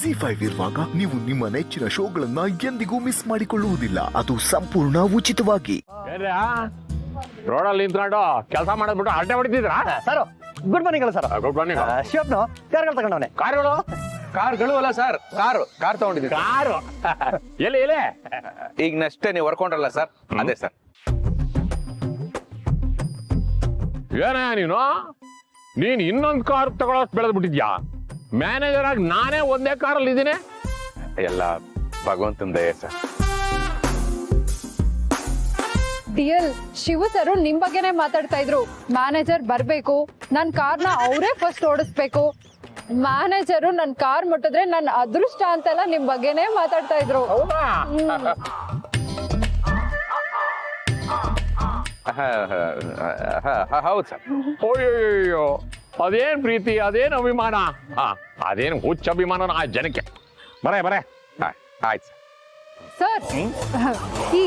ZEE5 ಇರುವಾಗ ನೀವು ನಿಮ್ಮ ನೆಚ್ಚಿನ ಶೋಗಳನ್ನ ಎಂದಿಗೂ ಮಿಸ್ ಮಾಡಿಕೊಳ್ಳುವುದಿಲ್ಲ. ಅದು ಸಂಪೂರ್ಣ ಉಚಿತವಾಗಿ. ರೋಡಲ್ಲಿ ನಿಂತ್ಕೊಂಡು ಕೆಲಸ ಮಾಡೋದ್ಬಿಟ್ಟು ಅಡ್ಡೆ ಹೊಡಿತಿದ್ರಾ? ಸರ್ ಗುಡ್ ಮಾರ್ನಿಂಗ್ ಅಲ್ಲ ಸರ್. Good morning. ಶಿವಪ್ನು ಕಾರ್ಗಳು ತಗೊಂಡವನೆ. ಕಾರ್ಗಳು ಅಲ್ಲ ಸರ್, ಕಾರ್ ತಗೊಂಡಿದ್ದೀನಿ. ಕಾರು ಎಲ್ಲಿ ಈಗ ನಷ್ಟೇ ನೀವು ಹೊರ್ಕೊಂಡ್ರಲ್ಲ ಸರ್, ಅದೇ ಸರ್. ಏನೇ ನೀನ್ ಇನ್ನೊಂದು ಕಾರ್ ತಗೊಳಕ್ ಬೆಳೆದ್ ಬಿಟ್ಟಿದ್ಯಾ? ಮ್ಯಾನೇಜರ್ ಆಗಿ ನಾನೇ ಒಂದೇ ಕಾರಲ್ಲಿ ಇದ್ದೀನಿ. ಎಲ್ಲ ಭಗವಂತನ ದಯೆ ಸರ್. ಡಿಎಲ್ ಶಿವು ಸರ್ ನಿಮ್ ಬಗ್ಗೆನೆ ಮಾತಾಡ್ತಾ ಇದ್ರು. ಮ್ಯಾನೇಜರ್ ಬರ್ಬೇಕು, ನನ್ ಕಾರ್ನ ಅವರೇ ಫಸ್ಟ್ ಓಡಿಸ್ಬೇಕು, ಮ್ಯಾನೇಜರು ನನ್ ಕಾರ್ ಮುಟ್ಟಿದ್ರೆ ನನ್ ಅದೃಷ್ಟ ಅಂತೆಲ್ಲ ನಿಮ್ ಬಗ್ಗೆನೆ ಮಾತಾಡ್ತಾ ಇದ್ರು. ಹೌದು ಸರ್. ಅಯ್ಯೋ, ಅದೇನ್ ಪ್ರೀತಿ, ಅದೇನ್ ಅಭಿಮಾನ, ಅದೇನ್ ಹುಚ್ಚ ಅಭಿಮಾನ ಆ ಜನಕ್ಕೆ. ಬರೇ ಆಯ್ತು ಸರ್ ಈ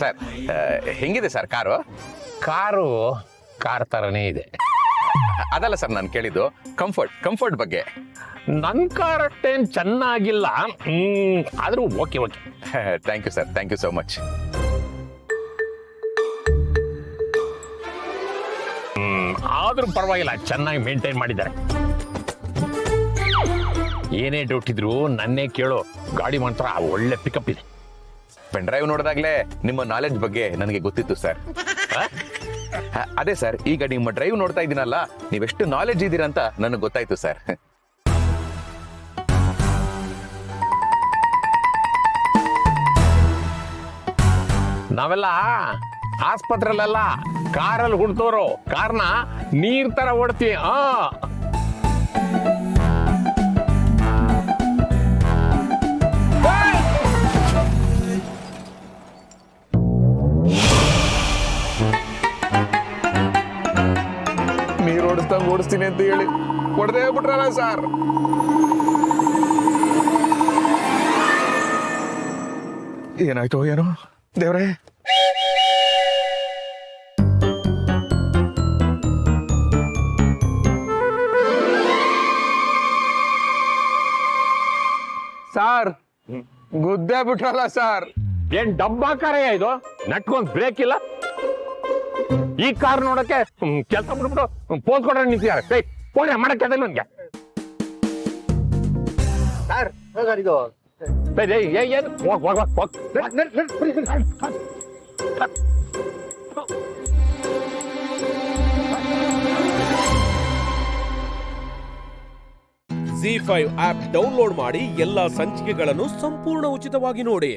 ಸರ್. ಹೆಂಗಿದೆ ಸರ್ ಕಾರು? ಕಾರ್ ತರನೇ ಇದೆ. ಅದಲ್ಲ ಸರ್ ನಾನು ಕೇಳಿದ್ದು ಕಂಫರ್ಟ್ ಬಗ್ಗೆ. ನನ್ ಕಾರ್ ಅಷ್ಟೇನ್ ಚೆನ್ನಾಗಿಲ್ಲ, ಆದ್ರೂ okay. Thank you sir, thank you so much. ಆದ್ರೂ ಪರವಾಗಿಲ್ಲ, ಚೆನ್ನಾಗಿ ಮೇಂಟೈನ್ ಮಾಡಿದ್ದಾರೆ. ಏನೇ ಡೌಟ್ ಇದ್ರು ನನ್ನೇ ಕೇಳು, ಗಾಡಿ ಮಾತ್ರ ಒಳ್ಳೆ ಪಿಕಪ್ ಇದೆ. ಪೆನ್ ಡ್ರೈವ್ ನೋಡಿದಾಗ್ಲೇ ನಿಮ್ಮ ನಾಲೆಡ್ಜ್ ಬಗ್ಗೆ ನನಗೆ ಗೊತ್ತಿತ್ತು ಸರ್. ಅದೇ ಸರ್, ಈಗ ನಿಮ್ಮ ಡ್ರೈವ್ ನೋಡ್ತಾ ಇದ್ದೀನಲ್ಲ, ನೀವೆಷ್ಟು ನಾಲೆಡ್ಜ್ ಇದ್ದೀರಾ ಅಂತ ನನಗೆ ಗೊತ್ತಾಯ್ತು ಸರ್. ನಾವೆಲ್ಲ ಆಸ್ಪತ್ರೆಲೆಲ್ಲ ಕಾರಲ್ಲಿ ಹುಡ್ತೋರು, ಕಾರ್ನ ನೀರ್ ತರ ಓಡ್ತೀವಿ. ನೀರು ಓಡಿಸ್ತೀನಿ ಅಂತ ಹೇಳಿ ಹೊಡೆದೇ ಬಿಟ್ರಲ್ಲ ಸರ್. ಏನಾಯ್ತು ಏನೋ ದೇವ್ರೇ. ಸರ್ ಗುದ್ದೇ ಬಿಟ್ರಲ್ಲ ಸರ್. ಏನ್ ಡಬ್ಬಾ ಕಾರೇ ಇದು, ನಟ್ಕೊಂಡ್ ಬ್ರೇಕ್ ಇಲ್ಲ. ಈ ಕಾರ್ ನೋಡಕ್ಕೆ ಕೆಲಸ ಬಿಟ್ಬಿಟ್ಟು ಪೋಸ್ ಕೊಡ್ರೆ ನಿಂತಿದ್ದಾರೆ. ಫೋನ್ ಮಾಡಕ್ಕೆ ಅದಲ್ಲ ನನ್ಗೆ. ಇದು ಏನು ಹೋಗ್. ZEE5 ಆಪ್ ಡೌನ್ಲೋಡ್ ಮಾಡಿ ಎಲ್ಲಾ ಸಂಚಿಕೆಗಳನ್ನು ಸಂಪೂರ್ಣ ಉಚಿತವಾಗಿ ನೋಡಿ.